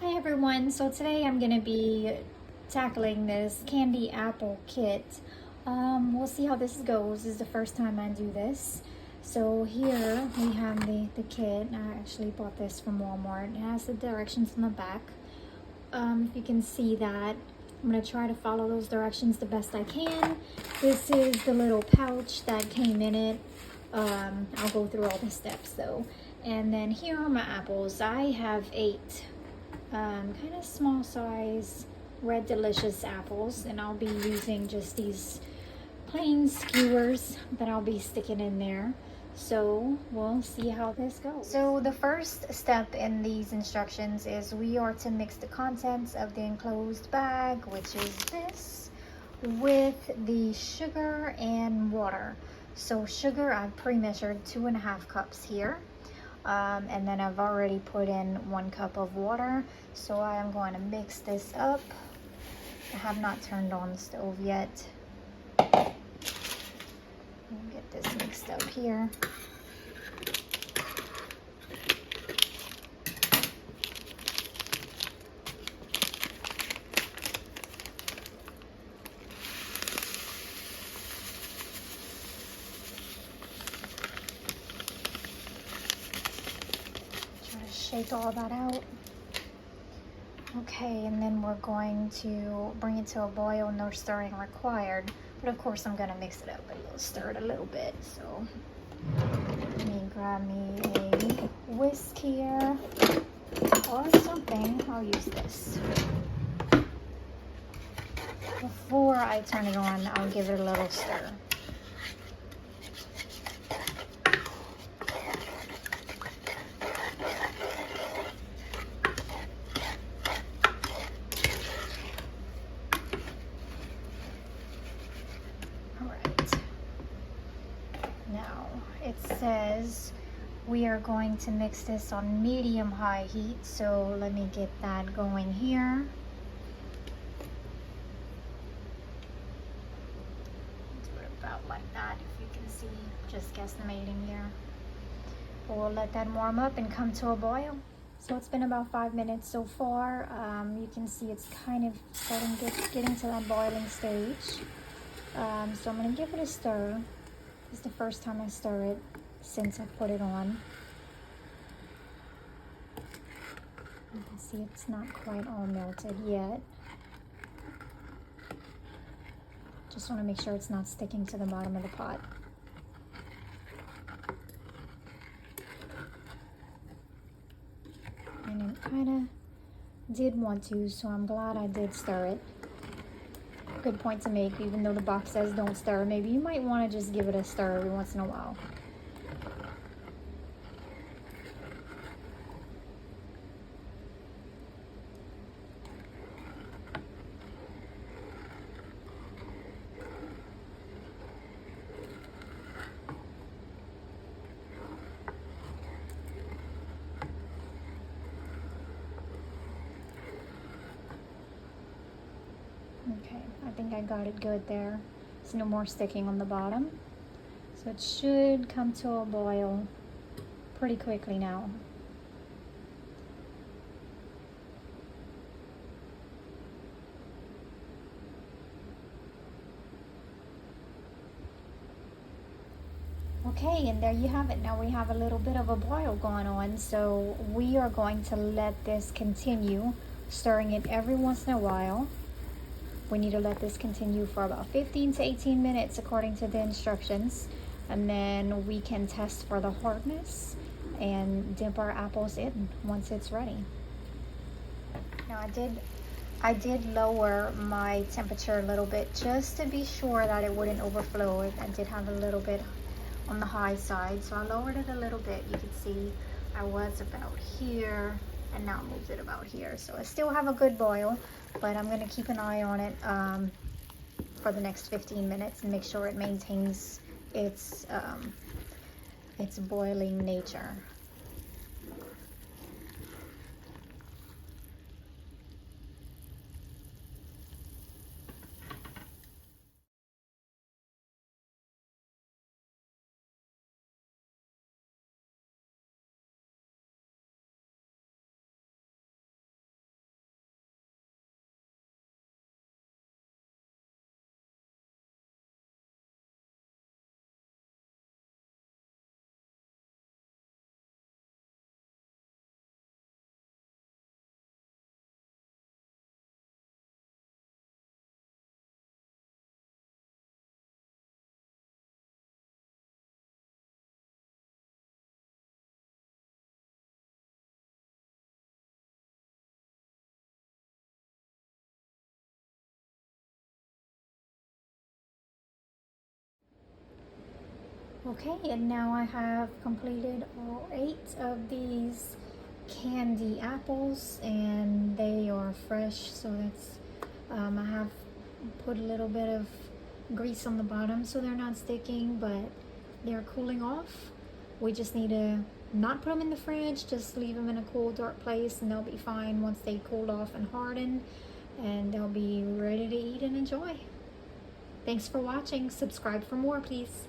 Hi everyone, so today I'm going to be tackling this candy apple kit. We'll see how this goes. This is the first time I do this. So here we have the kit. I actually bought this from Walmart. It has the directions on the back. If you can see that, I'm going to try to follow those directions the best I can. This is the little pouch that came in it. I'll go through all the steps though. And then here are my apples. I have 8 kind of small size Red Delicious apples, and I'll be using just these plain skewers that I'll be sticking in there. So we'll see how this goes. So the first step in these instructions is we are to mix the contents of the enclosed bag, which is this, with the sugar and water. So sugar, I've pre-measured 2.5 cups here. And then I've already put in 1 cup of water, so I am going to mix this up. I have not turned on the stove yet. Get this mixed up here. Shake all that out. Okay, and then we're going to bring it to a boil. No stirring required, but of course I'm gonna mix it up and stir it a little bit. So let me grab me a whisk here or something. I'll use this. Before I turn it on, I'll give it a little stir. Now it says we are going to mix this on medium-high heat, so let me get that going here. Do it about like that, if you can see, just guesstimating here. We'll let that warm up and come to a boil. So it's been about 5 minutes so far. You can see it's kind of starting getting to that boiling stage. So I'm going to give it a stir. This is the first time I stir it since I put it on. You can see it's not quite all melted yet. Just want to make sure it's not sticking to the bottom of the pot. And it kind of did want to, so I'm glad I did stir it. Good point to make, even though the box says don't stir. Maybe you might want to just give it a stir every once in a while. Okay, I think I got it good there. There's no more sticking on the bottom. So it should come to a boil pretty quickly now. Okay, and there you have it. Now we have a little bit of a boil going on, so we are going to let this continue, stirring it every once in a while. We need to let this continue for about 15 to 18 minutes according to the instructions, and then we can test for the hardness and dip our apples in once it's ready. Now I did lower my temperature a little bit just to be sure that it wouldn't overflow. I did have a little bit on the high side, so I lowered it a little bit. You can see I was about here and now moved it about here, so I still have a good boil, but I'm going to keep an eye on it for the next 15 minutes and make sure it maintains its boiling nature. Okay, and now I have completed all 8 of these candy apples, and they are fresh, so that's I have put a little bit of grease on the bottom so they're not sticking, but they're cooling off. We just need to not put them in the fridge, just leave them in a cool, dark place, and they'll be fine once they cool off and harden, and they'll be ready to eat and enjoy. Thanks for watching. Subscribe for more, please.